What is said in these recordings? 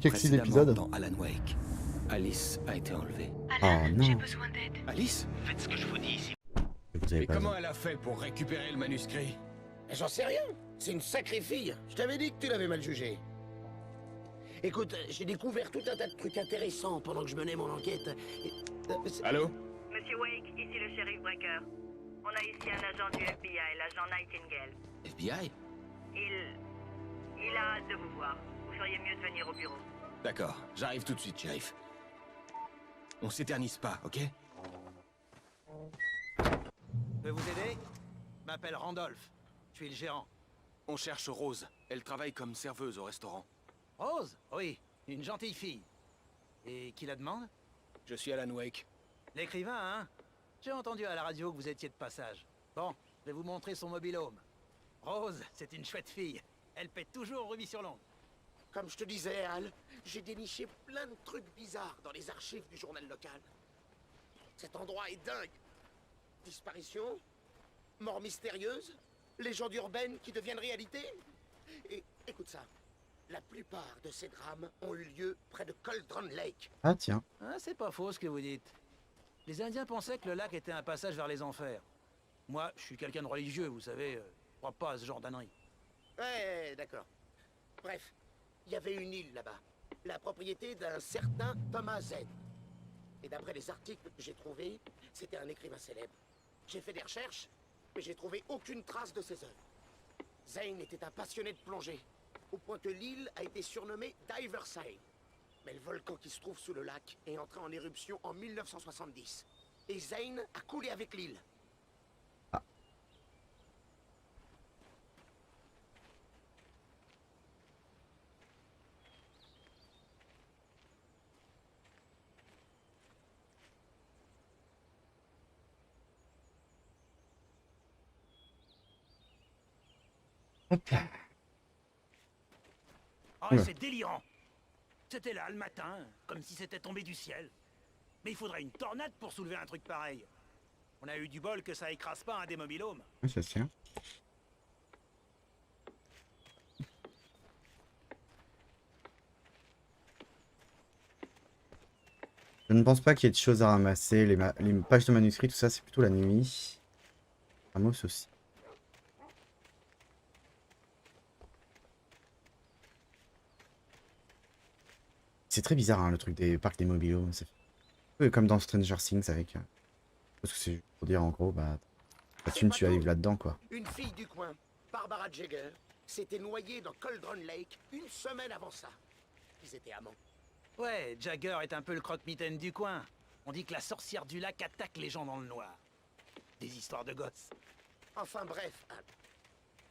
Quelques épisodes. Dans Alan Wake, Alice a été enlevée. Oh non. J'ai besoin d'aide. Alice? Faites ce que je vous dis ici. Vous avez Mais pas comment vu. elle a fait pour récupérer le manuscrit? J'en sais rien. C'est une sacrée fille. Je t'avais dit que tu l'avais mal jugée. Écoute, j'ai découvert tout un tas de trucs intéressants pendant que je menais mon enquête. Allô? Monsieur Wake, ici le shérif Breaker. On a ici un agent du FBI, l'agent Nightingale. FBI? Il a hâte de vous voir. Vous feriez mieux de venir au bureau. D'accord, j'arrive tout de suite, shérif. On s'éternise pas, ok? Je peux vous aider? Je m'appelle Randolph. Je suis le gérant. On cherche Rose. Elle travaille comme serveuse au restaurant. Rose? Oui, une gentille fille. Et qui la demande? Je suis Alan Wake. L'écrivain, hein? J'ai entendu à la radio que vous étiez de passage. Bon, je vais vous montrer son mobil-home. Rose, c'est une chouette fille. Elle pète toujours au rubis sur l'ongle. Comme je te disais, Al, j'ai déniché plein de trucs bizarres dans les archives du journal local. Cet endroit est dingue. Disparition, mort mystérieuse, légendes urbaines qui deviennent réalité. Et écoute ça, la plupart de ces drames ont eu lieu près de Cauldron Lake. Ah tiens. Ah, c'est pas faux ce que vous dites. Les Indiens pensaient que le lac était un passage vers les enfers. Moi, je suis quelqu'un de religieux, vous savez, je crois pas à ce genre d'ânerie. Ouais, d'accord. Bref, il y avait une île là-bas, la propriété d'un certain Thomas Zane. Et d'après les articles que j'ai trouvés, c'était un écrivain célèbre. J'ai fait des recherches, mais j'ai trouvé aucune trace de ses œuvres. Zane était un passionné de plongée, au point que l'île a été surnommée Diverside. Mais le volcan qui se trouve sous le lac est entré en éruption en 1970. Et Zane a coulé avec l'île. Hop. Ah, Ouais. c'est délirant. C'était là le matin, comme si c'était tombé du ciel. Mais il faudrait une tornade pour soulever un truc pareil. On a eu du bol que ça écrase pas un des mobil-homes. Ouais, ça se tient. Je ne pense pas qu'il y ait de choses à ramasser. Les pages de manuscrits, tout ça, c'est plutôt la nuit. Amos aussi. C'est très bizarre, hein, le truc des parcs des mobilos. C'est un peu comme dans Stranger Things avec... parce que c'est pour dire, en gros, bah... La thune, tu arrives là-dedans, quoi. Une fille du coin, Barbara Jagger, s'était noyée dans Cauldron Lake une semaine avant ça. Ils étaient amants. Ouais, Jagger est un peu le croque-mitaine du coin. On dit que la sorcière du lac attaque les gens dans le noir. Des histoires de gosses. Enfin bref, Al,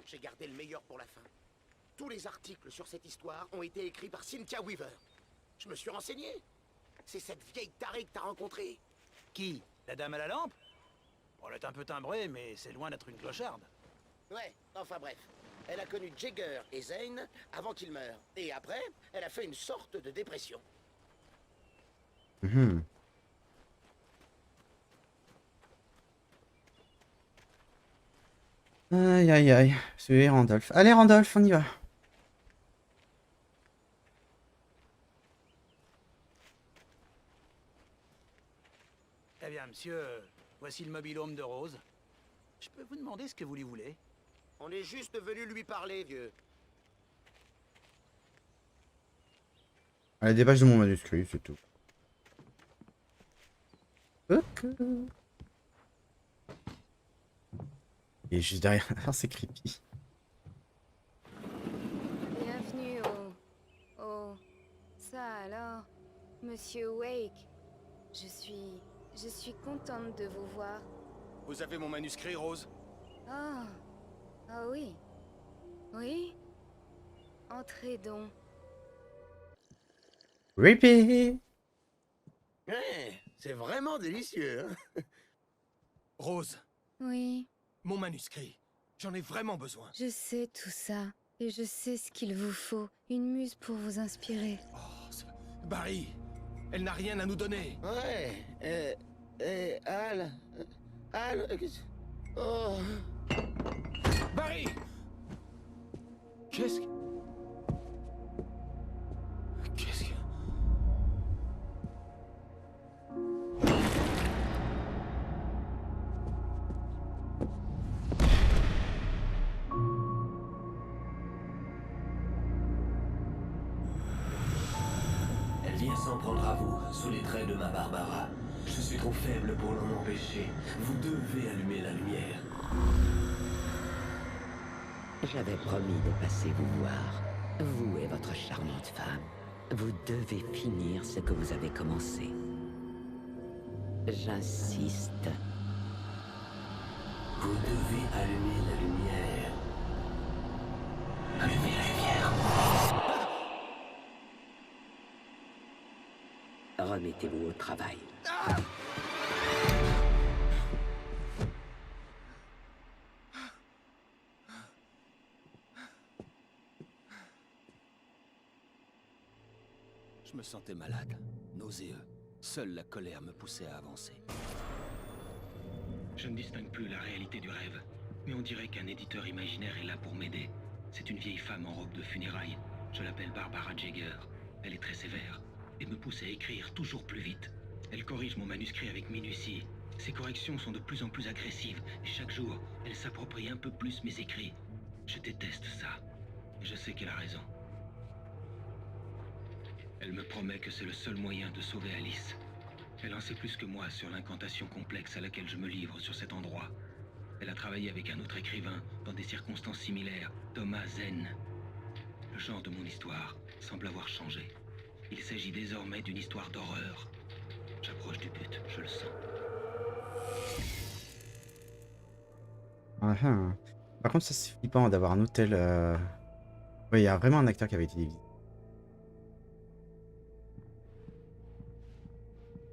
j'ai gardé le meilleur pour la fin. Tous les articles sur cette histoire ont été écrits par Cynthia Weaver. Je me suis renseigné. C'est cette vieille tarée que t'as rencontrée. Qui? La dame à la lampe? Elle est un peu timbrée, mais c'est loin d'être une clocharde. Ouais, enfin bref. Elle a connu Jagger et Zane avant qu'ils meurent. Et après, elle a fait une sorte de dépression. Mhm. Aïe aïe aïe. C'est Randolph. Allez Randolph, on y va. Eh bien, monsieur, voici le mobil-home de Rose. Je peux vous demander ce que vous lui voulez? On est juste venu lui parler, vieux. Allez, des pages de mon manuscrit, c'est tout. Ok. Il est juste derrière. Ah, c'est creepy. Bienvenue au... Ça alors, Monsieur Wake. Je suis contente de vous voir. Vous avez mon manuscrit, Rose? Oh, oh oui. Oui? Entrez donc. Creepy. Ouais, c'est vraiment délicieux, hein. Rose, Oui, mon manuscrit. J'en ai vraiment besoin. je sais tout ça. Et je sais ce qu'il vous faut. Une muse pour vous inspirer. Oh, Barry, elle n'a rien à nous donner. Ouais, Al... Oh... Barry! Qu'est-ce L'Empire s'en prendra à vous sous les traits de ma Barbara. Je suis trop faible pour l'en empêcher. Vous devez allumer la lumière. J'avais promis de passer vous voir. Vous et votre charmante femme. Vous devez finir ce que vous avez commencé. J'insiste. Vous devez allumer la lumière. Allumez la lumière. Remettez-vous au travail. Je me sentais malade, nauséeux. Seule la colère me poussait à avancer. Je ne distingue plus la réalité du rêve, mais on dirait qu'un éditeur imaginaire est là pour m'aider. C'est une vieille femme en robe de funérailles. Je l'appelle Barbara Jagger. Elle est très sévère et me pousse à écrire toujours plus vite. Elle corrige mon manuscrit avec minutie. Ses corrections sont de plus en plus agressives et chaque jour, elle s'approprie un peu plus mes écrits. Je déteste ça. Et je sais qu'elle a raison. Elle me promet que c'est le seul moyen de sauver Alice. Elle en sait plus que moi sur l'incantation complexe à laquelle je me livre sur cet endroit. Elle a travaillé avec un autre écrivain dans des circonstances similaires, Thomas Zen. Le genre de mon histoire semble avoir changé. Il s'agit désormais d'une histoire d'horreur. J'approche du but, je le sens. Ah, ah. Par contre, ça c'est flippant d'avoir un hôtel. Ouais, il y a vraiment un acteur qui avait été divisé.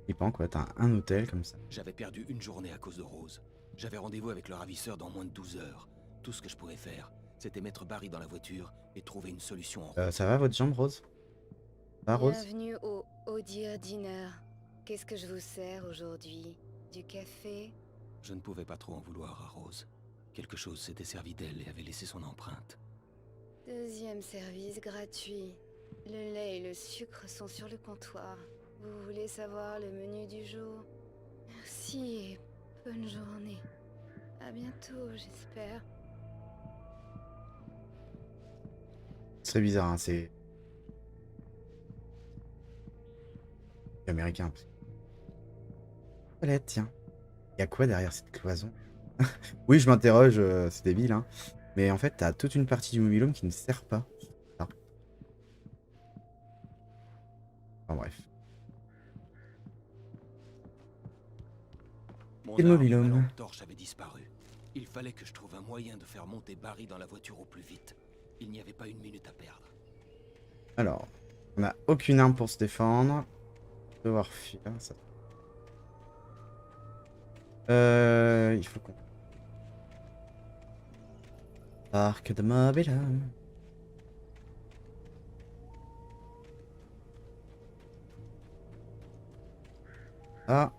Flippant quoi, t'as un hôtel comme ça. J'avais perdu une journée à cause de Rose. J'avais rendez-vous avec le ravisseur dans moins de 12 heures. Tout ce que je pouvais faire, c'était mettre Barry dans la voiture et trouver une solution en Ça va votre jambe, Rose? Ça va, Rose? Bienvenue au Oh Dear Dinner. Qu'est-ce que je vous sers aujourd'hui? Du café? Je ne pouvais pas trop en vouloir à Rose. Quelque chose s'était servi d'elle et avait laissé son empreinte. Deuxième service gratuit. Le lait et le sucre sont sur le comptoir. Vous voulez savoir le menu du jour? Merci et bonne journée. À bientôt, j'espère. C'est bizarre, hein, c'est américain. Toilette, tiens. Il y a quoi derrière cette cloison? Oui, je m'interroge, c'est débile, hein. Mais en fait, t'as toute une partie du mobil-home qui ne sert pas. Ah. Enfin bref. Mon Et le arme, mobil-home. ma lampe torche avait disparu. Il fallait que je trouve un moyen de faire monter Barry dans la voiture au plus vite. Il n'y avait pas une minute à perdre. Alors, on n'a aucune arme pour se défendre. Devoir fuir, ça. Il faut qu'on... Parc de mobil-home. Ah.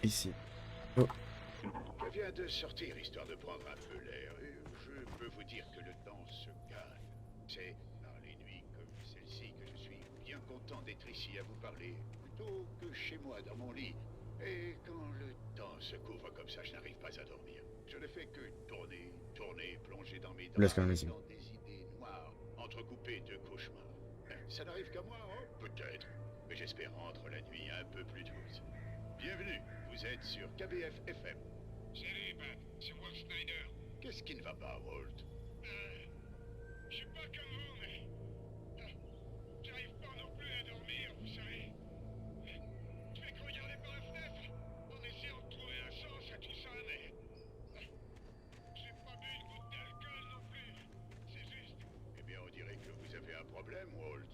Ici. Oh. Je viens de sortir histoire de prendre un peu l'air. Et je peux vous dire que le temps se calme. C'est dans les nuits comme celle-ci que je suis bien content d'être ici à vous parler, plutôt que chez moi dans mon lit. Et quand le temps se couvre comme ça, je n'arrive pas à dormir. Je ne fais que tourner, tourner, plonger dans mes Laisse quand draps, même ici. dans des idées noires, entrecoupées de cauchemars. Ça n'arrive qu'à moi, hein? Peut-être. Mais j'espère rendre la nuit un peu plus douce. Bienvenue, vous êtes sur KBF FM. Salut, Pat, c'est Walt Snyder. Qu'est-ce qui ne va pas, Walt? Je suis pas comme vous, mais... j'arrive pas non plus à dormir, vous savez. Je fais que regarder par la fenêtre, en essayant de trouver un sens à tout ça, mais... j'ai pas bu une goutte d'alcool non plus. C'est juste... Eh bien, on dirait que vous avez un problème, Walt.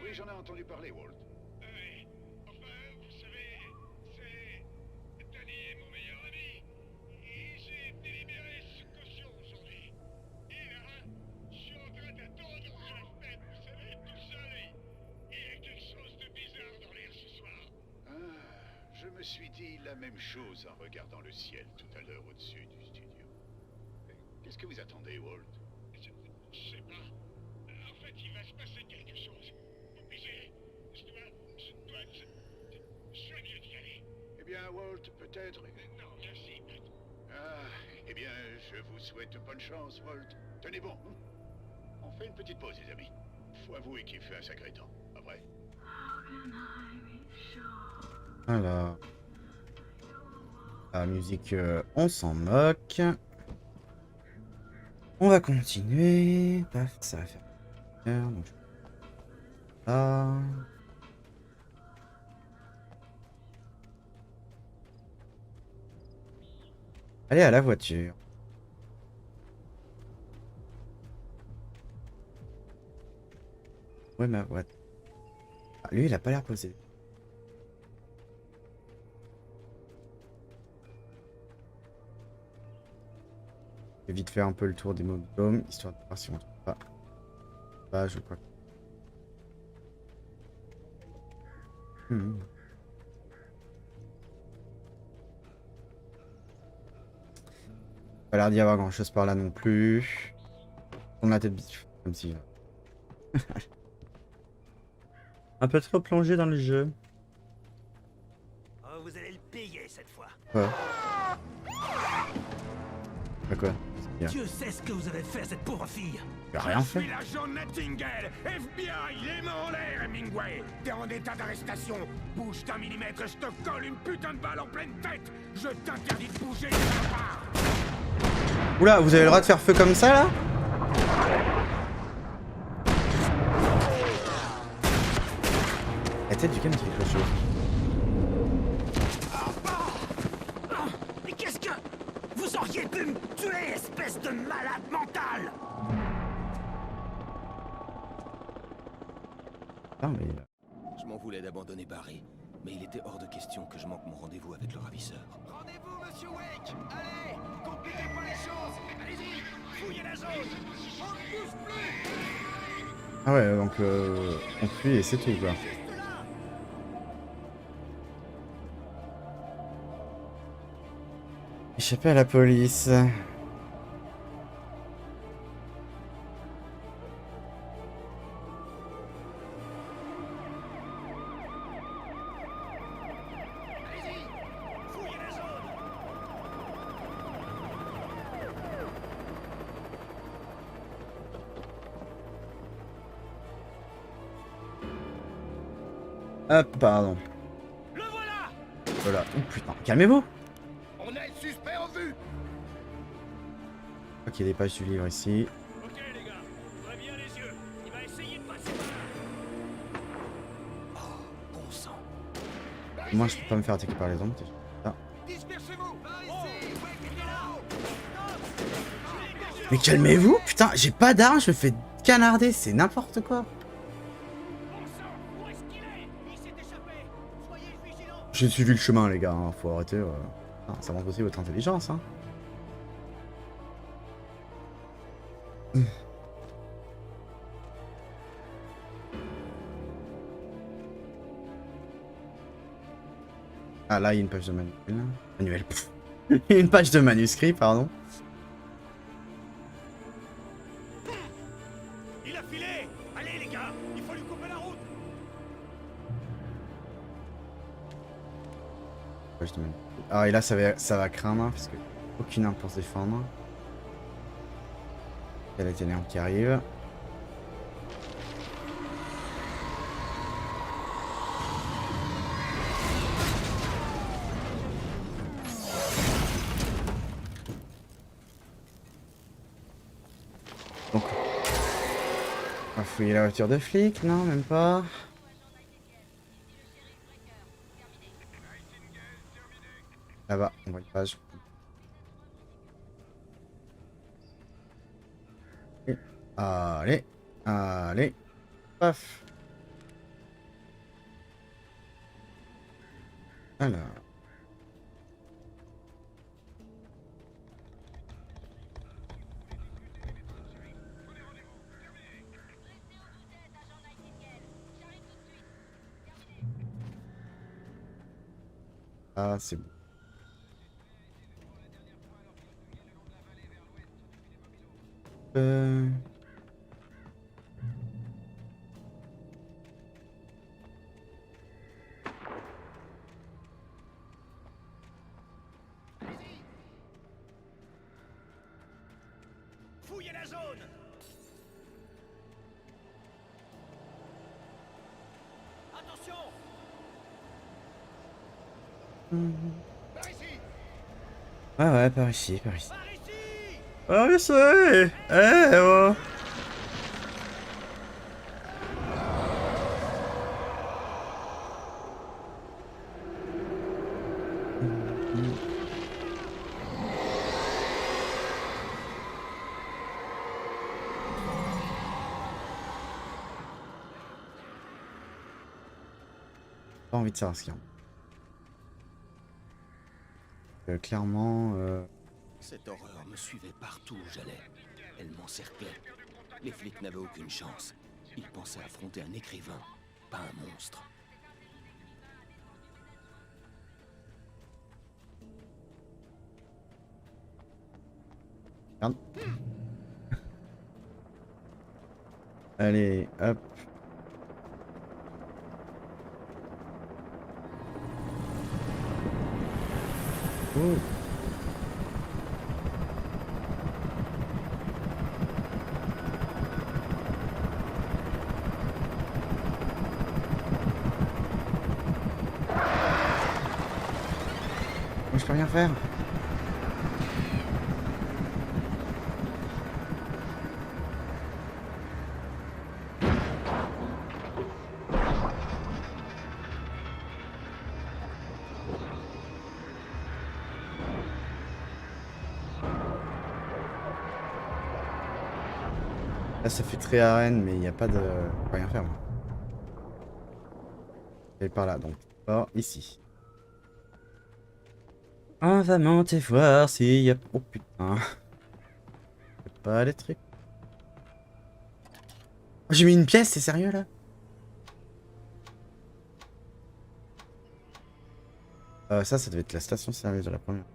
Oui, j'en ai entendu parler, Walt. Oui. Enfin, vous savez, c'est... Danny est mon meilleur ami. Et j'ai été libéré sous caution aujourd'hui. Et là, je suis en train d'attendre à la fenêtre, vous savez, tout seul. Et il y a quelque chose de bizarre dans l'air ce soir. Ah, je me suis dit la même chose en regardant le ciel tout à l'heure au-dessus du studio. Qu'est-ce que vous attendez, Walt? Je sais pas. En fait, il va se passer quelque chose. Obligé. Je suis mieux d'y aller. Eh bien, Walt, peut-être... Non, merci. Ah, eh bien, je vous souhaite bonne chance, Walt. Tenez bon. On fait une petite pause, les amis. Faut avouer qu'il fait un sacré temps. Pas vrai? Alors. La musique, on s'en moque. On va continuer. Paf, ça va faire. Donc, là. Allez à la voiture. Ouais, ma voiture. Ah, lui, il a pas l'air posé. Je vais vite faire un peu le tour des mobilhomes, histoire de voir si on trouve pas. Pas, je crois. Pas l'air d'y avoir grand chose par là non plus. On a tête bif, comme si. Un peu trop plongé dans le jeu. Oh, vous allez le payer cette fois. Ouais. Bah quoi? Dieu sait ce que vous avez fait à cette pauvre fille. Y'a rien fait. Je suis l'agent Nightingale, FBI, les mains en l'air, Hemingway. T'es en état d'arrestation. Bouge d'un millimètre, je te colle une putain de balle en pleine tête. Je t'interdis de bouger de ta part. Oula, vous avez le droit de faire feu comme ça là? La tête du game qui fait quelque chose. Mais qu'est-ce que... Vous auriez pu me tuer, espèce de malade mental. Ah, mais... Je m'en voulais d'abandonner Barry, mais il était hors de question que je manque mon rendez-vous avec le ravisseur. Rendez-vous, monsieur Wake. Allez, compliquez pas les choses. Allez-y, fouillez la zone. On ne bouge plus. Ah ouais, donc on fuit et c'est tout quoi. Échapper à la police. Hop, pardon. Le voilà. Voilà. Oh putain, calmez-vous. On a le suspect en vue. Ok, il y a des pages du livre ici. Ok les gars, ouvrez bien les yeux. Il va essayer de passer par là. Oh, bon sang. Moi, je peux pas me faire attaquer par les zombies. Ah. Dispersez-vous. Par ici. Wake, il est là. Mais calmez-vous, putain, j'ai pas d'armes, je me fais canarder, c'est n'importe quoi. J'ai suivi le chemin, les gars, hein. Faut arrêter. Ah, ça montre aussi votre intelligence, hein. Ah, là, il y a une page de manuel. Pff. Une page de manuscrit, pardon. Il a filé. Allez les gars, il faut lui couper la route. Page de manuscrit. Ah, et là, ça va craindre, hein, parce que aucune arme pour se défendre. Il y a la ténèbre qui arrive. Donc, on va fouiller la voiture de flic, non, même pas. Là-bas, on voit une page. Et allez, allez, paf. Alors. Ah, c'est bon. Fouillez la zone. Attention. Par ici. Ouais, ouais, par ici, par ici. Par ici. Par ici. Eh oh. Pas envie de savoir ce qu'il y a. Clairement, Cette horreur me suivait partout où j'allais. Elle m'encerclait. Les flics n'avaient aucune chance. Ils pensaient affronter un écrivain, pas un monstre. Merde. Allez, hop. Oh. Moi, je peux rien faire. Là, ça fait très arène, mais il n'y a pas de... Je peux rien faire, moi. Et par là, donc. Par ici. On va monter voir s'il y a... Oh putain. C'est pas les trucs. Oh, j'ai mis une pièce, c'est sérieux, là? Ça devait être la station-service de la première.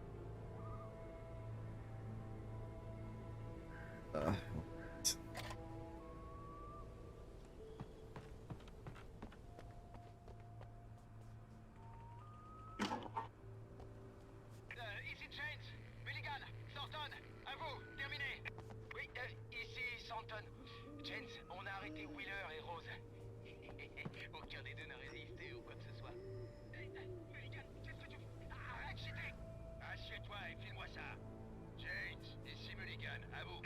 Ici James, Mulligan, Thornton, à vous, terminé. Oui, ici Thornton. James, on a arrêté Wheeler et Rose. Aucun des deux n'a résisté ou quoi que ce soit. Mulligan, qu'est-ce que tu fais? Arrête, cheater. Assieds-toi et file-moi ça. James, ici Mulligan, à vous.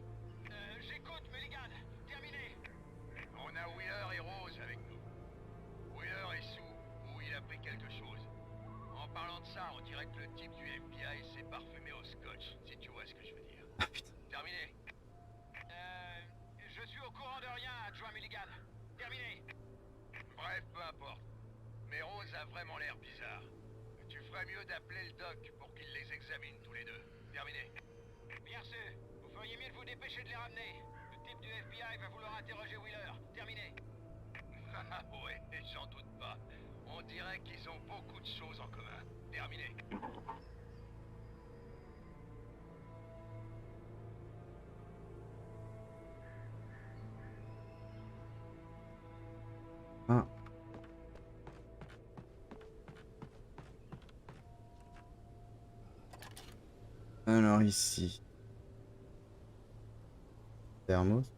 J'écoute, Mulligan, terminé. On a Wheeler et Rose avec nous. Wheeler est sous, ou il a pris quelque chose. En parlant de ça, on dirait que le type du FBI s'est parfumé au scotch, si tu vois ce que je veux dire. Ah putain. Terminé. Je suis au courant de rien, adjoint Mulligan. Terminé. Bref, peu importe. Mais Rose a vraiment l'air bizarre. Tu ferais mieux d'appeler le doc pour qu'il les examine tous les deux. Terminé. Bien sûr. Vous feriez mieux de vous dépêcher de les ramener. Le type du FBI va vouloir interroger Wheeler. Terminé. Ouais, j'en doute pas. On dirait qu'ils ont beaucoup de choses en commun. Terminé. Ah. Alors ici. Thermos.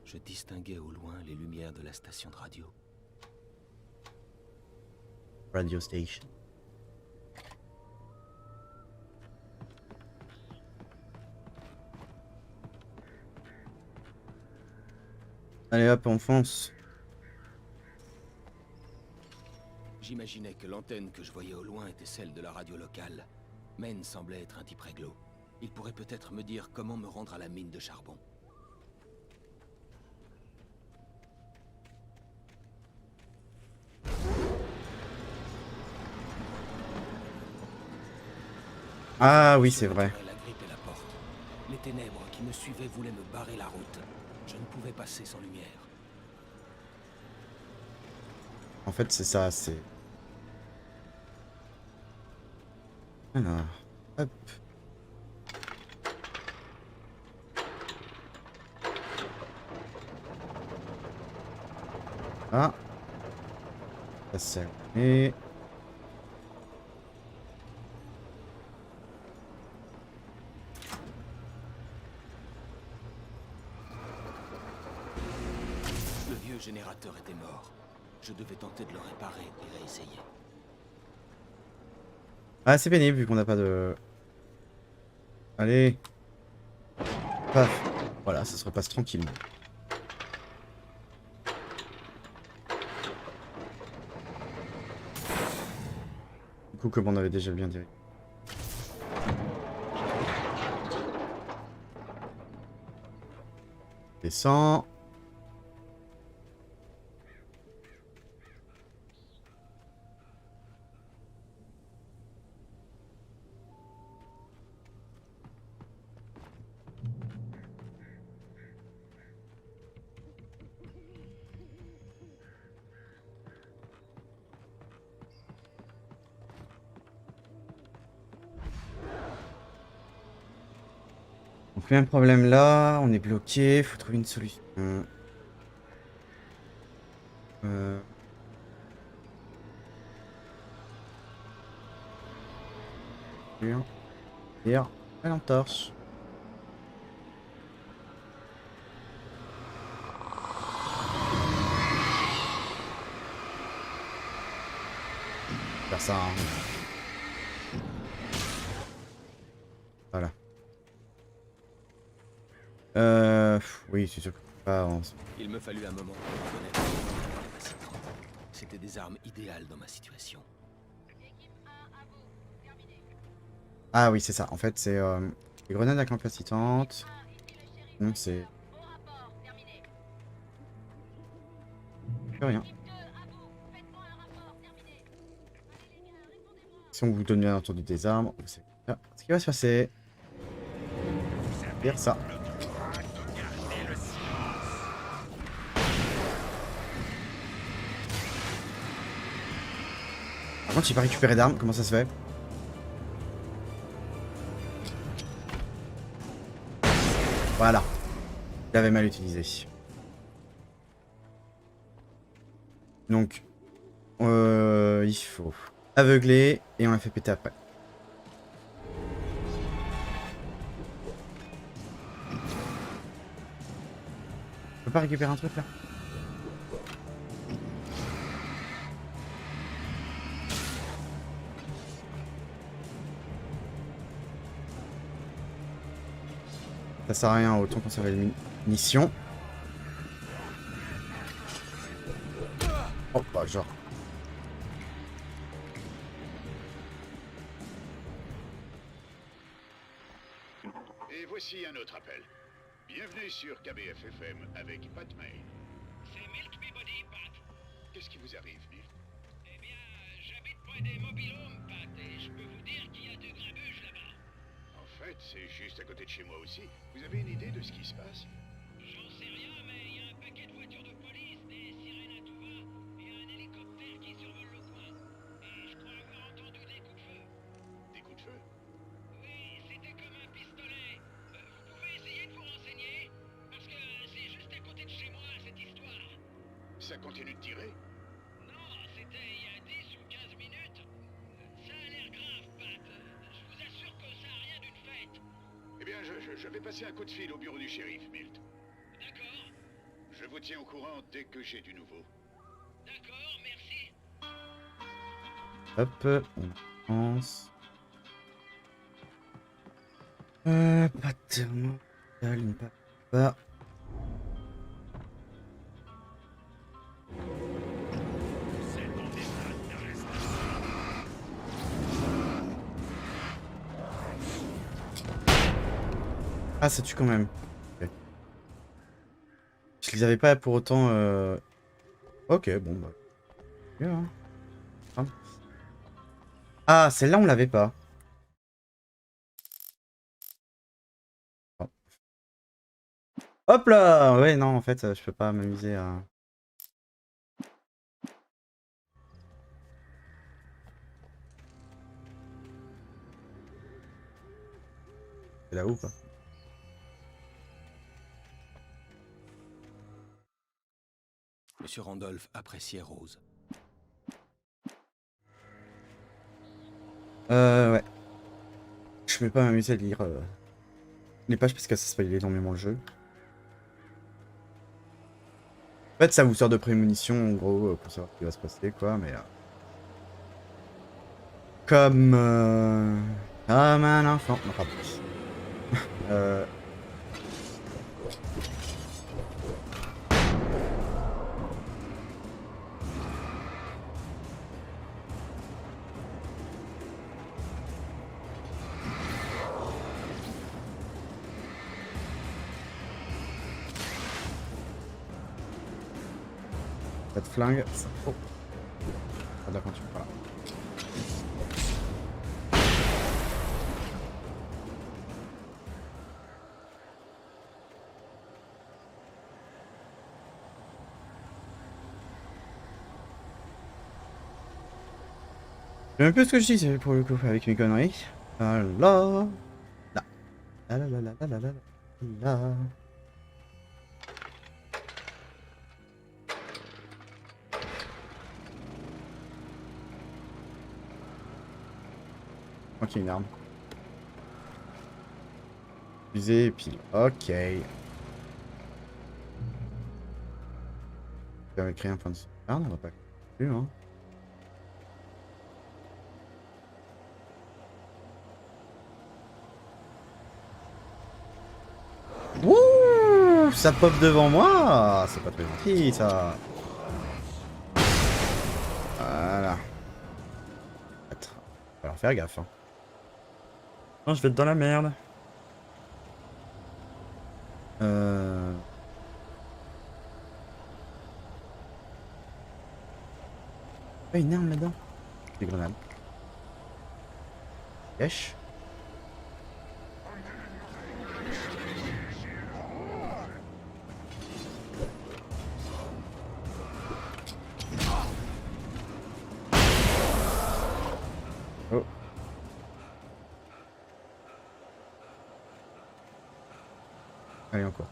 Je distinguais au loin les lumières de la station de radio. Radio station. Allez hop, on fonce. J'imaginais que l'antenne que je voyais au loin était celle de la radio locale. Men semblait être un type réglo. Il pourrait peut-être me dire comment me rendre à la mine de charbon. Ah oui, c'est vrai. La grippe et la porte. Les ténèbres qui me suivaient voulaient me barrer la route. Je ne pouvais passer sans lumière. En fait, c'est ça, c'est... Alors, hop. Ah. Ça c'est allumé. Le vieux générateur était mort. Je devais tenter de le réparer et réessayer. Ah, c'est pénible vu qu'on n'a pas de... Allez. Paf. Voilà, ça se repasse tranquillement. Du coup, comme on avait déjà bien dit. Descends. Donc même problème là, on est bloqué, faut trouver une solution. Euh... Dire, la lampe torche. Faire ça. Hein. Voilà. Oui, c'est sûr que pas. Il me fallut un moment pour reconnaître les capacitantes. C'était des armes idéales dans ma situation. Ah oui, c'est ça. En fait, c'est les grenades incapacitantes. Non, c'est plus rien. Si on vous donne bien entendu des armes, vous savez ce qui va se passer. Faire ça. Par contre, j'ai pas récupéré d'armes. Comment ça se fait? Voilà. Je l'avais mal utilisé. Donc, il faut aveugler et on la fait péter après. Je peux pas récupérer un truc là? Ça sert à rien, autant conserver les munitions. Oh bah genre. Et voici un autre appel. Bienvenue sur KBF FM avec Pat May. C'est Milk Peabody, Pat. Qu'est-ce qui vous arrive, Milk? Eh bien, j'habite près des mobilhomes, Pat, et je peux vous dire qu'il y a du grabuge là-bas. En fait, c'est juste à côté de chez moi aussi. Vous avez une idée de ce qui se passe? J'en sais rien, mais il y a un paquet de voitures de police, des sirènes à tout va, et un hélicoptère qui survole le coin. Et je crois avoir entendu des coups de feu. Des coups de feu? Oui, c'était comme un pistolet. Vous pouvez essayer de vous renseigner? Parce que c'est juste à côté de chez moi, cette histoire. Ça continue de tirer? Non, c'était il y a 10 ou 15 minutes. Ça a l'air grave, Pat. Je vous assure que ça a rien d'une fête. Eh bien, je vais passer un coup de fil au bureau du shérif, Milt. D'accord? Je vous tiens au courant dès que j'ai du nouveau. D'accord, merci. Hop, on pense. Pas tellement. Pas. Ah, ça tue quand même. Okay. Je les avais pas pour autant. Ok, bon bah. Bien, hein. Ah, celle-là on l'avait pas. Oh. Hop là! Ouais, non, en fait, je peux pas m'amuser à. C'est là-haut, quoi. Monsieur Randolph appréciait Rose. Ouais. Je vais pas m'amuser à lire les pages parce que ça spoil énormément le jeu. En fait, ça vous sert de prémonition, en gros, pour savoir ce qui va se passer, quoi, mais... Comme un enfant... Non, pardon. Pas de flingue, ça... Oh. Ah, d'accord, tu voilà. Je sais même plus ce que je dis pour le coup avec mes conneries. Ah là. Là. La la la la la la la la. Ok, une arme. Fusée, pile. Ok. Ça va créer un point de sauvegarde, on va pas plus, hein. Ouh, ça pop devant moi. C'est pas très gentil, ça. Voilà. Attends, va falloir faire gaffe, hein. Non, je vais être dans la merde. Oh, une arme là-dedans. Des grenades. Wesh. Oh. Allez, encore.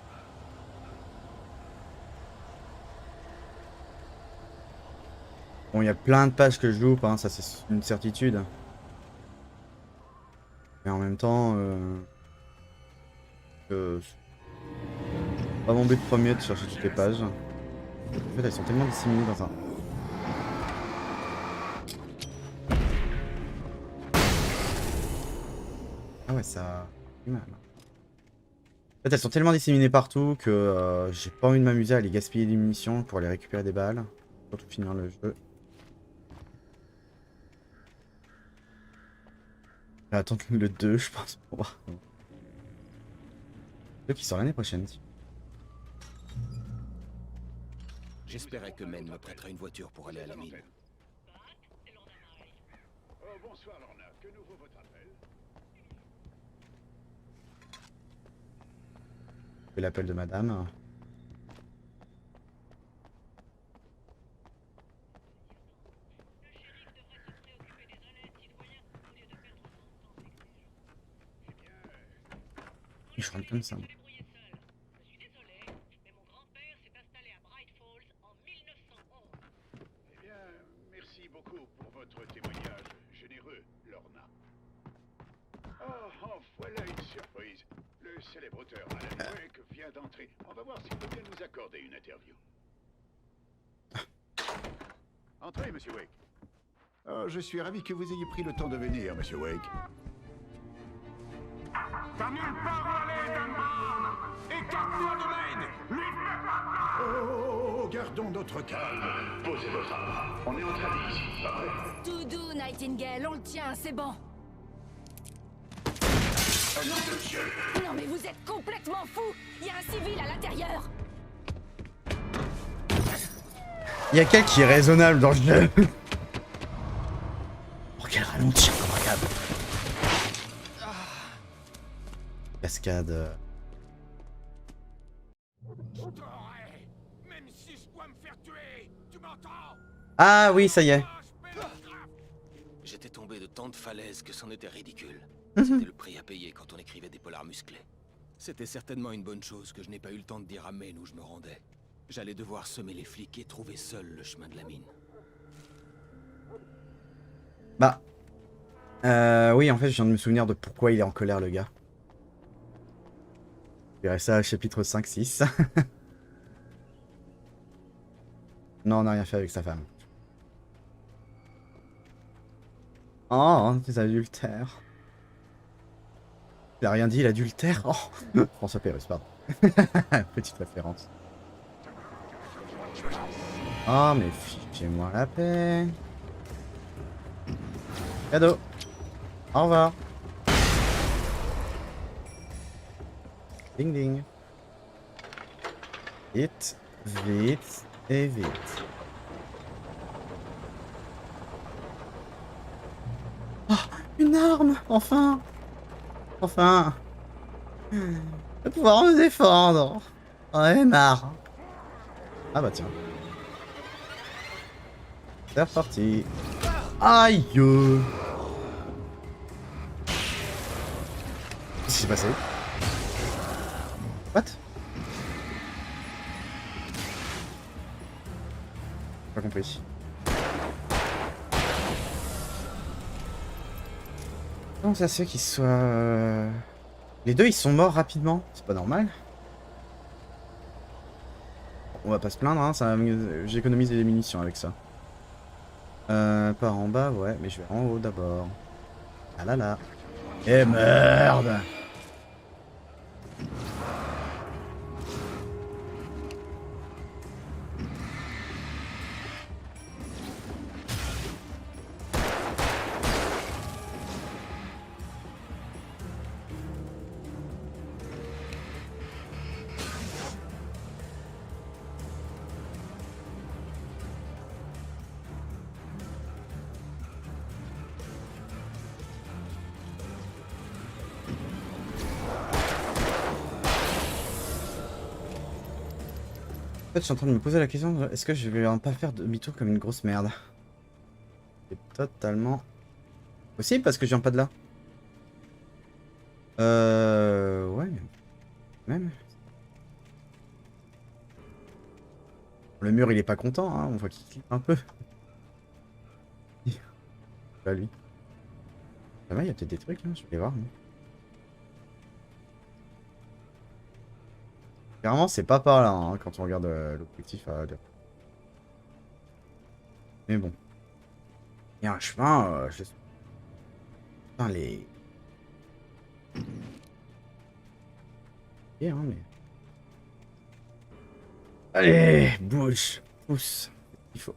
Bon, il y a plein de pages que je loupe, hein, ça c'est une certitude. Mais en même temps, pas mon but premier de chercher toutes les pages. En fait, elles sont tellement disséminées dans un... Ah ouais, ça... fait mal. En fait, elles sont tellement disséminées partout que j'ai pas envie de m'amuser à les gaspiller des munitions pour aller récupérer des balles. Surtout finir le jeu. Je vais attendre le 2, je pense, pour voir. Le 2 qui sort l'année prochaine. J'espérais que Men me prêterait une voiture pour aller à la mine. Oh, bonsoir, Lorna. Que nous vaut votre appel? Je fais l'appel de madame. Je rentre comme ça. Eh bien, merci beaucoup pour votre témoignage généreux, Lorna. Oh, voilà une surprise. Le célèbre auteur Alan Wake vient d'entrer. On va voir s'il peut bien nous accorder une interview. Entrez, monsieur Wake. Oh, je suis ravi que vous ayez pris le temps de venir, monsieur Wake. T'as nulle part où aller, Dunbar! Écarte-toi de Maine! Oh, gardons notre calme. Posez votre arme. On est en train ici, pas vrai? Tout doux, Nightingale, on le tient, c'est bon. Non mais vous êtes complètement fou. Il y a un civil à l'intérieur. Il y a quel qui est raisonnable dans le jeu? Oh, quel ralenti incroyable. Cascade. Même si je dois me faire tuer, tu m'entends? Ah oui, ça y est. J'étais tombé de tant de falaises que c'en était ridicule. Mhm. C'était le prix à payer quand on écrivait des polars musclés. C'était certainement une bonne chose que je n'ai pas eu le temps de dire à Men où je me rendais. J'allais devoir semer les flics et trouver seul le chemin de la mine. Bah. Oui, en fait, je viens de me souvenir de pourquoi il est en colère, le gars. Je verrai ça chapitre 5-6. Non, on n'a rien fait avec sa femme. Oh, des adultères. Il a rien dit, l'adultère. Oh, François Pérusse, pardon. Petite référence. Oh, mais fichez-moi la paix. Cadeau. Au revoir. Ding ding. Vite, vite et vite. Oh, une arme. Enfin. Enfin. Je vais pouvoir me défendre. Ouais, marre. Ah bah tiens. C'est reparti. Aïe. Qu'est-ce qui s'est passé? What? Pas compris. Comment ça se fait qu'ils soient... Les deux ils sont morts rapidement? C'est pas normal. On va pas se plaindre, hein, j'économise des munitions avec ça. Par en bas, ouais, mais je vais en haut d'abord. Ah là là. Et merde! En fait, je suis en train de me poser la question de est-ce que je vais pas faire demi-tour comme une grosse merde? C'est totalement possible parce que je viens pas de là. Ouais, même. Le mur il est pas content, hein, on voit qu'il clique un peu. Pas lui. Ça va, il y a peut-être des trucs, hein, je vais voir. Clairement, c'est pas par là, hein, quand on regarde l'objectif à dire. Mais bon. Il y a un chemin, je sais. Putain, les... Hein, mais... Allez, bouge, pousse, il faut.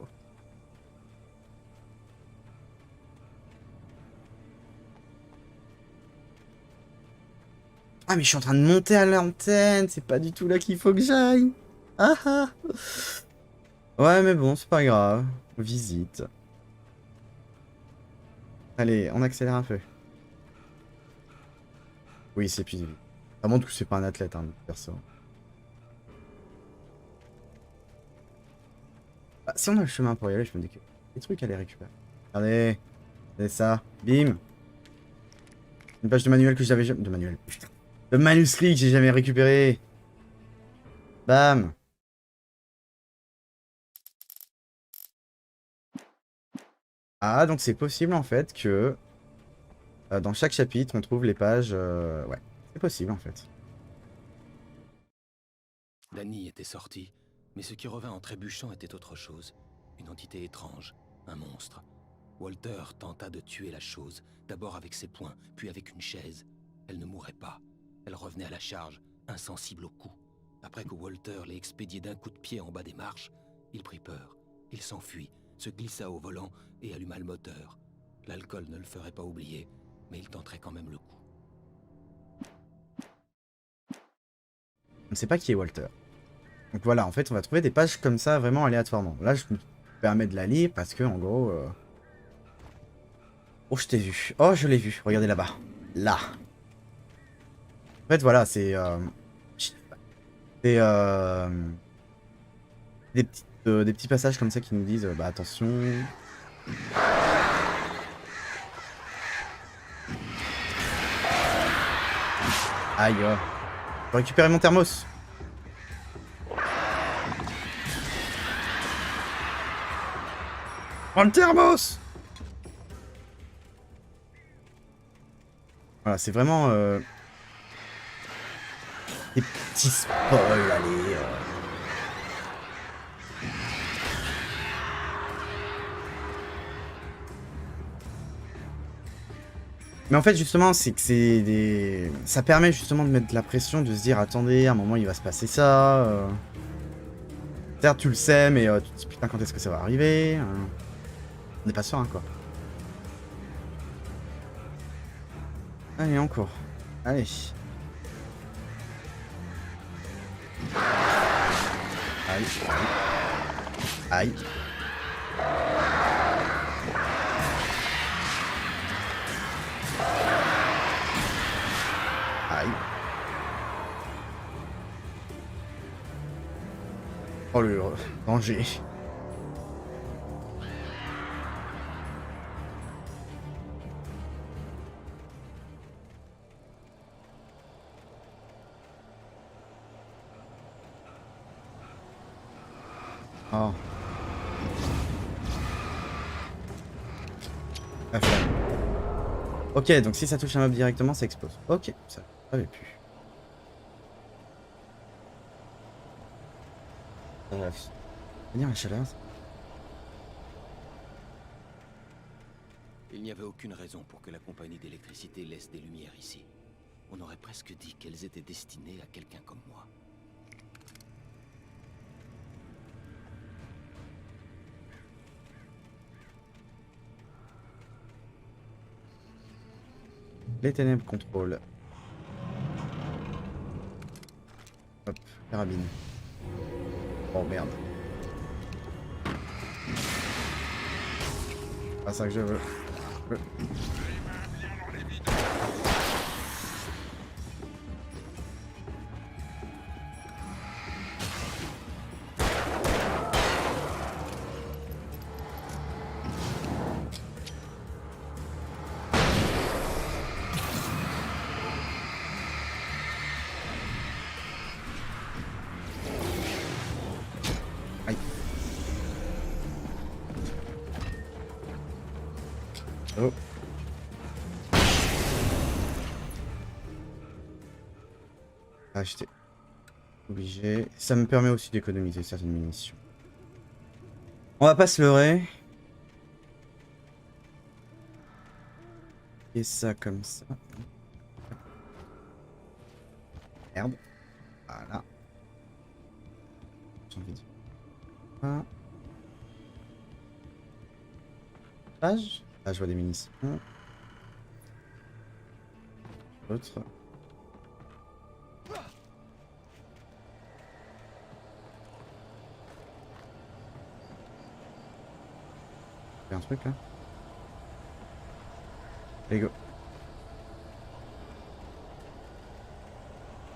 Ah mais je suis en train de monter à l'antenne, c'est pas du tout là qu'il faut que j'aille. Ah ah. Ouais mais bon, c'est pas grave. Visite. Allez, on accélère un peu. Oui, c'est plus vite. Ça montre que c'est pas un athlète, hein, perso. Ah, si on a le chemin pour y aller, je me dis que des trucs à les récupérer. Regardez, c'est ça. Bim. Une page de manuel que j'avais jamais... De manuel, putain. Le manuscrit que j'ai jamais récupéré. Bam. Ah, donc c'est possible en fait que dans chaque chapitre on trouve les pages... Ouais, c'est possible en fait. Danny était sorti, mais ce qui revint en trébuchant était autre chose. Une entité étrange, un monstre. Walter tenta de tuer la chose, d'abord avec ses poings, puis avec une chaise. Elle ne mourait pas. Elle revenait à la charge, insensible au coup. Après que Walter l'ait expédié d'un coup de pied en bas des marches, il prit peur. Il s'enfuit, se glissa au volant et alluma le moteur. L'alcool ne le ferait pas oublier, mais il tenterait quand même le coup. On ne sait pas qui est Walter. Donc voilà, en fait on va trouver des pages comme ça vraiment aléatoirement. Là je me permets de la lire parce que en gros... Oh je t'ai vu. Oh je l'ai vu, regardez là-bas. Là. En fait, voilà, c'est des petits passages comme ça qui nous disent bah attention. Aïe. Faut récupérer mon thermos. Prends le thermos. Voilà, c'est vraiment... des petits spoils, allez. Mais en fait, justement, c'est que c'est des... Ça permet justement de mettre de la pression, de se dire, attendez, à un moment, il va se passer ça. Certes, tu le sais, mais tu te dis, putain, quand est-ce que ça va arriver On n'est pas serein, quoi. Allez, en cours. Allez. Aïe, aïe. Aïe. Aïe. Oh le danger. Oh. La flamme. Ok, donc si ça touche un mob directement, ça explose. Ok, ça avait pu. Venir la chaleur. Il n'y avait aucune raison pour que la compagnie d'électricité laisse des lumières ici. On aurait presque dit qu'elles étaient destinées à quelqu'un comme moi. Les ténèbres contrôlent. Hop, carabine. Oh merde. Pas ça que je veux. Aïe. Oh. Ah, j'étais obligé. Ça me permet aussi d'économiser certaines munitions. On va pas se leurrer. Et ça comme ça. Merde. Voilà. J'ai envie de... Ah. Page. Ah, je vois des munitions. Autre. Il y a un truc là. Allez, go.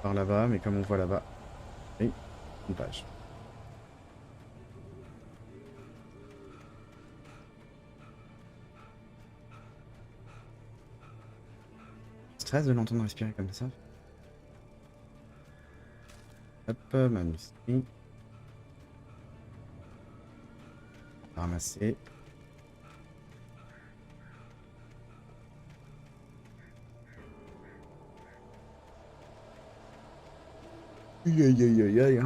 Par là-bas, mais comme on voit là-bas. Oui, une page. Stress de l'entendre respirer comme ça. Hop, manuscrit. Ramasser. Aïe aïe aïe aïe aïe.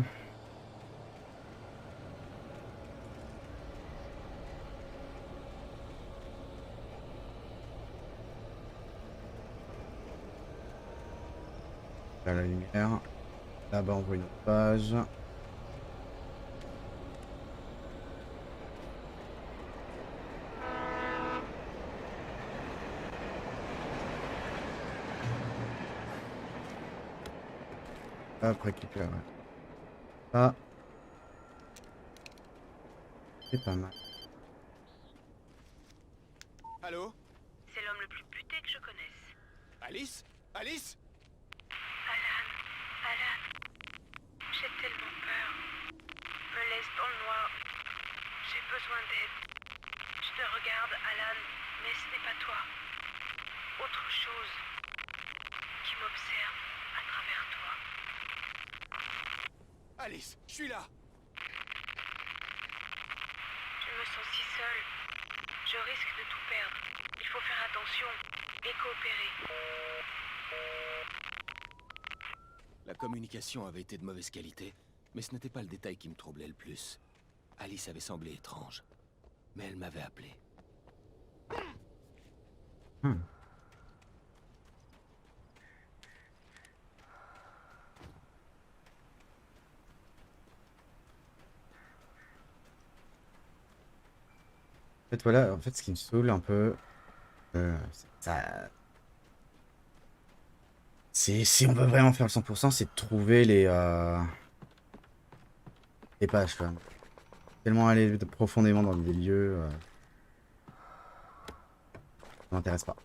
Là la lumière. Là-bas on voit une autre page. Hop, récupère. Ah. C'est pas mal. Allô? C'est l'homme le plus buté que je connaisse. Alice? Alice? Alan, j'ai tellement peur. Me laisse dans le noir. J'ai besoin d'aide. Je te regarde, Alan, mais ce n'est pas toi. Autre chose qui m'observe à travers toi. Alice, je suis là. Je me sens si seule. Je risque de tout perdre. Il faut faire attention et coopérer. La communication avait été de mauvaise qualité, mais ce n'était pas le détail qui me troublait le plus. Alice avait semblé étrange, mais elle m'avait appelé. En fait, voilà, en fait, ce qui me saoule un peu, ça... Si on veut vraiment faire le 100%, c'est de trouver les pages, quoi. Tellement aller profondément dans des lieux, ça m'intéresse pas.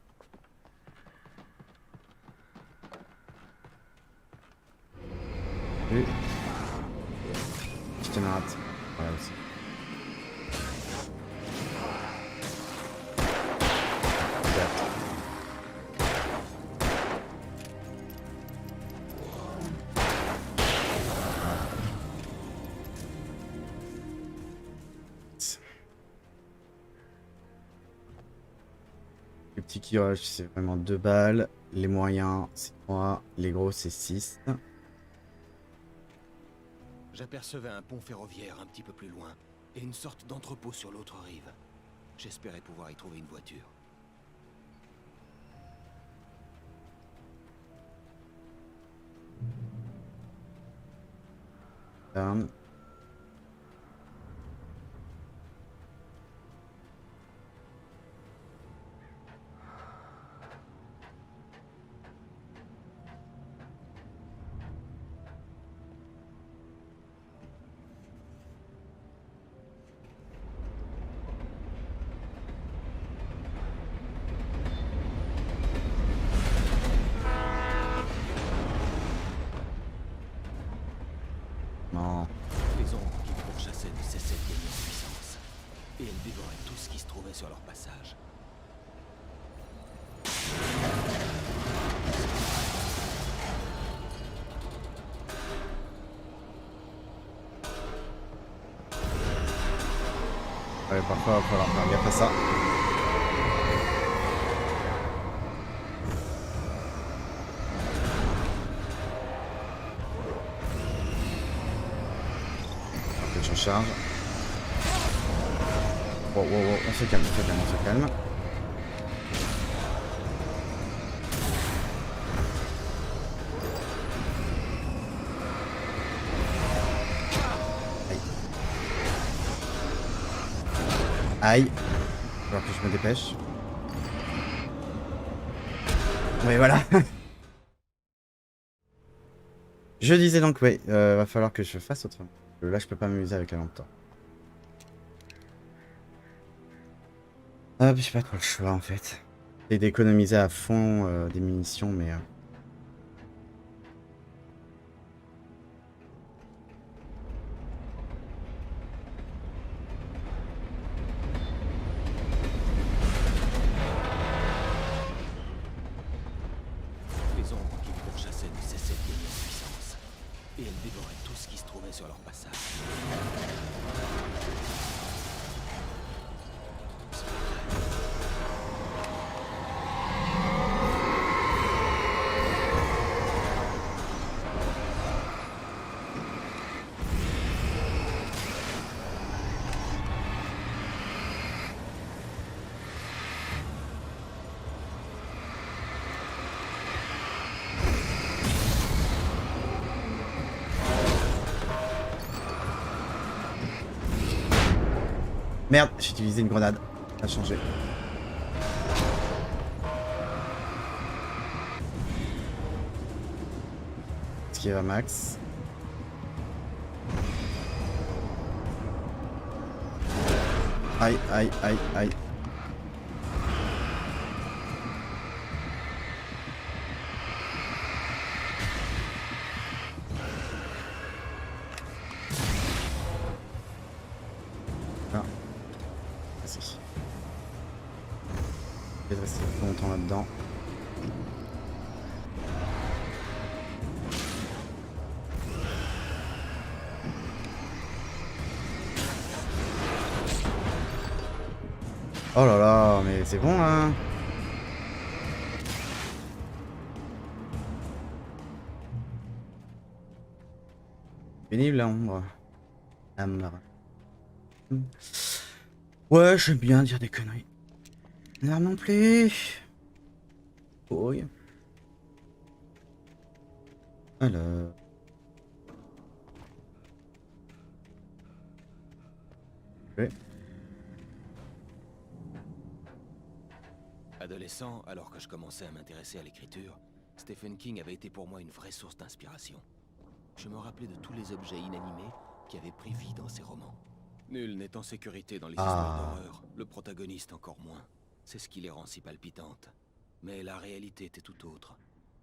Oui. Petite camarade. Voilà aussi. Le petit qui rush, c'est vraiment 2 balles. Les moyens, c'est 3. Les gros, c'est 6. J'apercevais un pont ferroviaire un petit peu plus loin, et une sorte d'entrepôt sur l'autre rive. J'espérais pouvoir y trouver une voiture. Down. Non. Les ombres qui les pourchassaient ne cessaient de gagner en puissance, et elles dévoraient tout ce qui se trouvait sur leur passage. Ouais, parfois, il va falloir faire gaffe à ça. Ok, je recharge. Wow, wow, wow, on se calme, on se calme, on se calme. Aïe. Aïe. Alors que je me dépêche. Oui, voilà. Je disais donc, oui, va falloir que je fasse autrement. Là, je peux pas m'amuser avec la lampe torche. Ah, j'ai pas trop le choix en fait. J'ai d'économiser à fond des munitions, mais. Les ombres qui les pourchassaient ne cessaient de gagner en puissance, et elles dévoraient tout ce qui se trouvait sur leur passage. Merde, j'ai utilisé une grenade. Ça a changé. Esquive à max. Aïe, aïe, aïe, aïe. Ah. Merci. Je vais rester plus longtemps là-dedans. Oh là là, mais c'est bon là. Pénible la ombre. Ambre. Ouais, j'aime bien dire des conneries. Non, non plus. Oui. Alors. Ouais. Adolescent, alors que je commençais à m'intéresser à l'écriture, Stephen King avait été pour moi une vraie source d'inspiration. Je me rappelais de tous les objets inanimés qui avaient pris vie dans ses romans. Nul n'est en sécurité dans les histoires d'horreur, le protagoniste encore moins. C'est ce qui les rend si palpitantes. Mais la réalité était tout autre.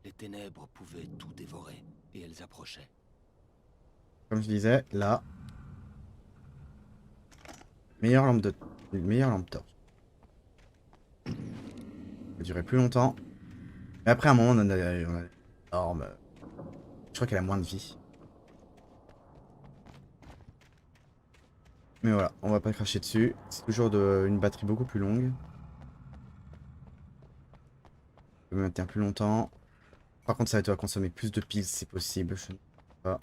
Les ténèbres pouvaient tout dévorer, et elles approchaient. Comme je disais, là. Meilleure lampe torche. Ça durait plus longtemps. Mais après, à un moment, on a énorme. Je crois qu'elle a moins de vie. Mais voilà, on va pas cracher dessus. C'est toujours une batterie beaucoup plus longue. Je peux maintenir plus longtemps. Par contre, ça va être consommer plus de piles si c'est possible. Je ne sais pas.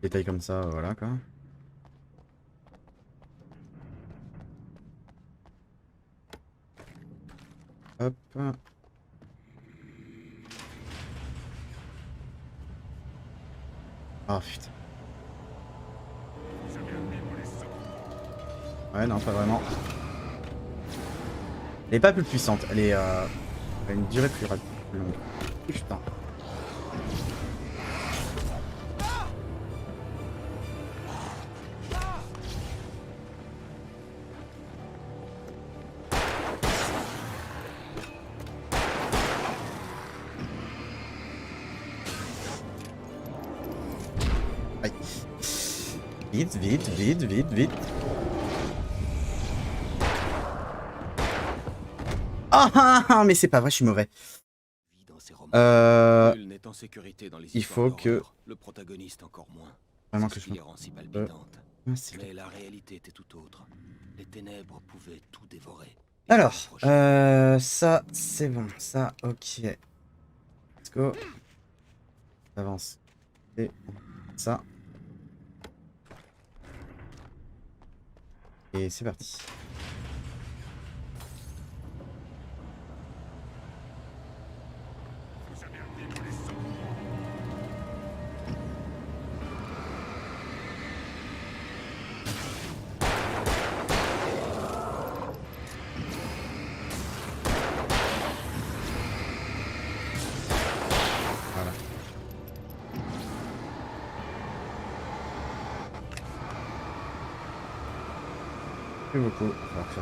Détail comme ça, voilà quoi. Hop. Ah putain. Ouais, non, pas vraiment. Elle est pas plus puissante, elle est elle a une durée plus longue. Putain. Aïe. Vite, vite, vite, vite, vite. Ah, mais c'est pas vrai, je suis mauvais. Nul n'est en sécurité dans les Il faut que... le protagoniste encore moins. Vraiment que je les rend si palpitantes. Mais la réalité était tout autre. Les ténèbres pouvaient tout dévorer. Alors, ça, c'est bon. Ça, ok. Let's go. Avance. Et ça. Et c'est parti. Voilà. Plus beaucoup. Alors que ça...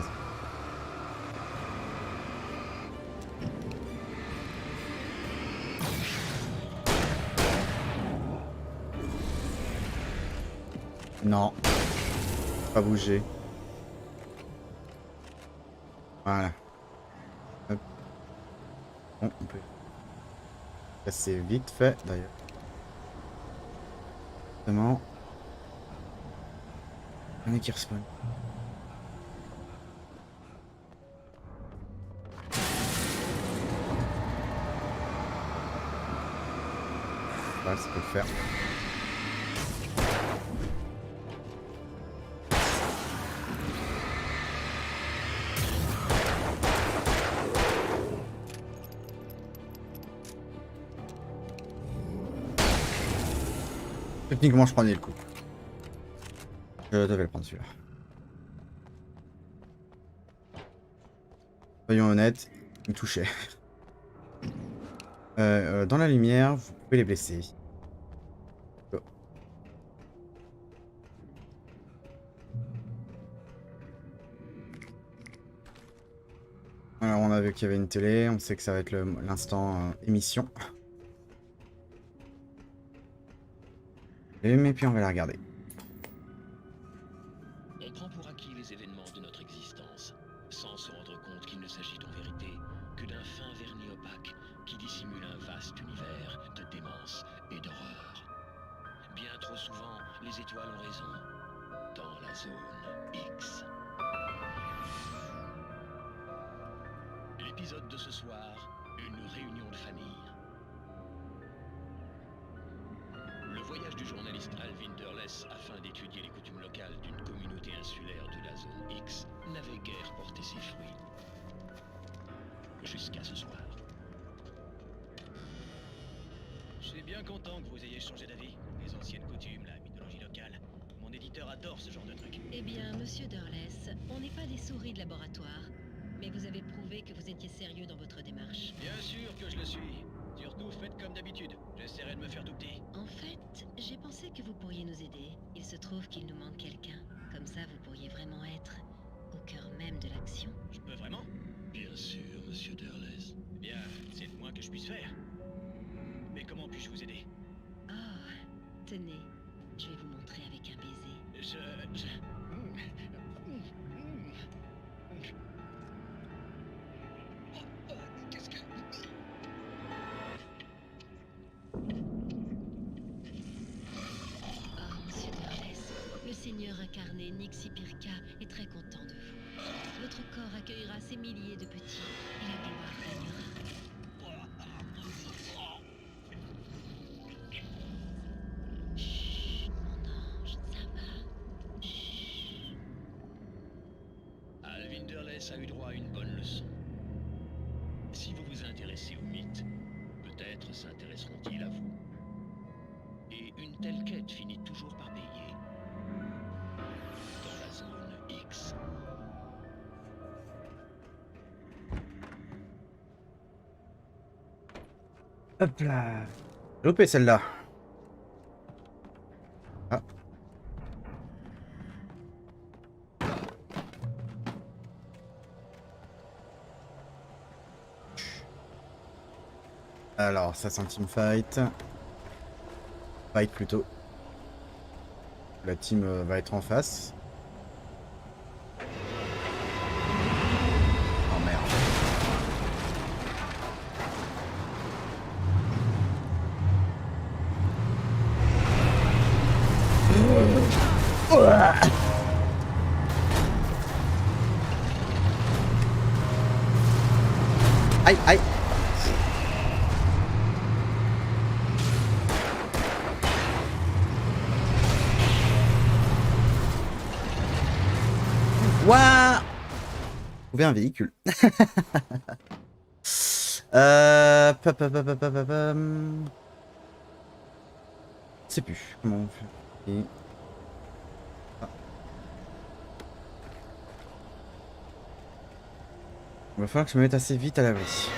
Non. Pas bouger. Voilà. Hop. Bon, on peut... Ça c'est vite fait d'ailleurs. Vraiment. Il y en a qui respawn. Voilà, ça peut le faire. Techniquement, je prenais le coup. Je devais le prendre celui-là. Soyons honnêtes, il me touchait. Dans la lumière, vous pouvez les blesser. Oh. Alors, on a vu qu'il y avait une télé, on sait que ça va être l'instant émission. Et puis on va la regarder. On prend pour acquis les événements de notre existence, sans se rendre compte qu'il ne s'agit en vérité que d'un fin vernis opaque qui dissimule un vaste univers de démence et d'horreur. Bien trop souvent, les étoiles ont raison. Dans la zone X. L'épisode de ce soir, une réunion de famille. Le voyage du journaliste Alvin Durless afin d'étudier les coutumes locales d'une communauté insulaire de la zone X n'avait guère porté ses fruits. Jusqu'à ce soir. Je suis bien content que vous ayez changé d'avis. Les anciennes coutumes, la mythologie locale. Mon éditeur adore ce genre de truc. Eh bien, monsieur Durless, on n'est pas des souris de laboratoire, mais vous avez prouvé que vous étiez sérieux dans votre démarche. Bien sûr que je le suis. Surtout faites comme d'habitude. J'essaierai de me faire tout petit. En fait, j'ai pensé que vous pourriez nous aider. Il se trouve qu'il nous manque quelqu'un. Comme ça, vous pourriez vraiment être au cœur même de l'action. Je peux vraiment? Bien sûr, monsieur Durless. Eh bien, c'est le moins que je puisse faire. Mais comment puis-je vous aider? Oh, tenez, je vais vous montrer avec un baiser. Qu'est-ce que... Oh, monsieur Durless, le seigneur incarné Nixipirka est très content de vous. Votre corps accueillera ces milliers de petits et la gloire régnera. Chut, mon ange, ça va. Chut. Alvin Durless a eu droit à une bonne leçon. Si vous vous intéressez aux mythes, peut-être s'intéresseront-ils à vous. Et une telle quête finit toujours par payer. Dans la zone X. Hop là. J'ai loupé celle-là. Ah. Alors, ça c'est un team fight. Fight plutôt. La team va être en face. Oh merde. Aïe, aïe. Ouah. Trouver un véhicule. Je sais plus comment on fait. Et... Ah. Il va falloir que je me mette assez vite à l'abri.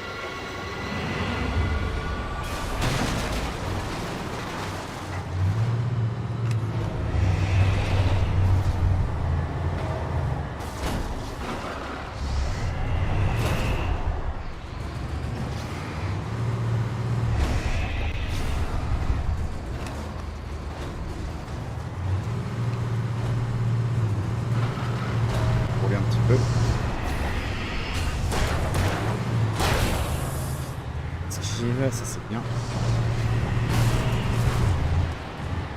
Rouler un petit peu. Esquive, ça c'est bien.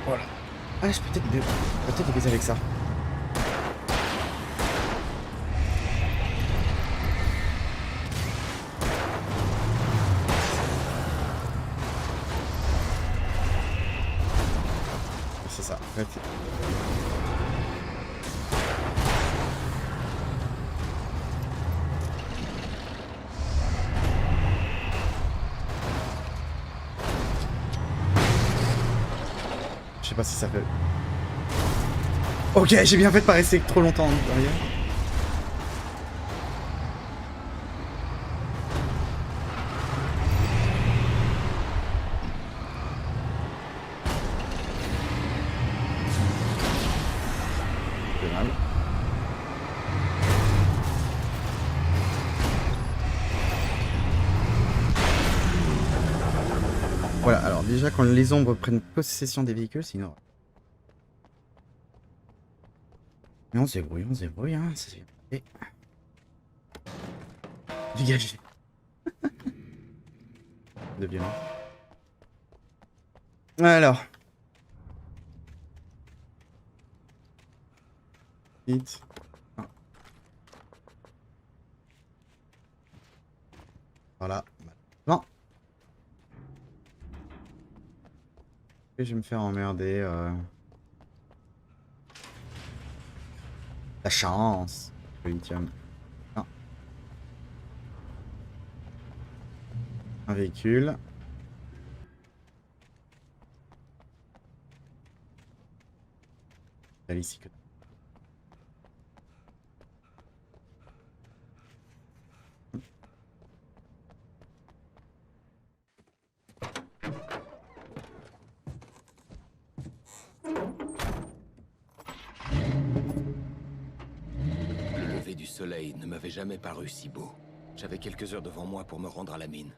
Voilà. Ah, je peux peut-être les baiser avec ça. C'est ça. En fait, je sais pas si ça fait... Ok, j'ai bien fait de pas rester trop longtemps derrière. C'est mal. Voilà, alors déjà quand les ombres prennent possession des véhicules, c'est une horreur. Mais on se débrouille, hein. Et... Dégagez. De violence. Alors. Vite. Ah. Voilà. Non. Et je vais me faire emmerder. La chance. Le lithium. Non. Un véhicule. Elle ici que. Le lever du soleil ne m'avait jamais paru si beau. J'avais quelques heures devant moi pour me rendre à la mine.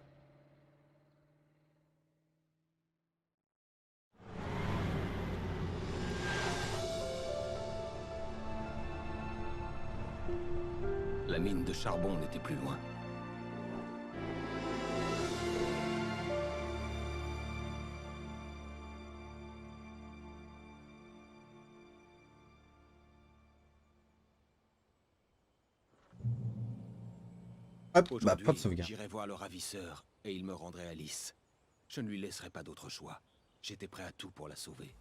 La mine de charbon n'était plus loin. Hop, bah, Aujourd'hui, pas de sauvegarde. j'irai voir le ravisseur et il me rendrait Alice. Je ne lui laisserai pas d'autre choix. J'étais prêt à tout pour la sauver.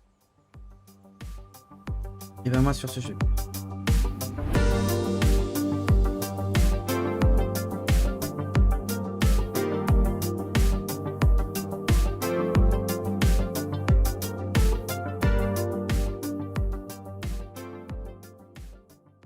Et ben moi sur ce jeu.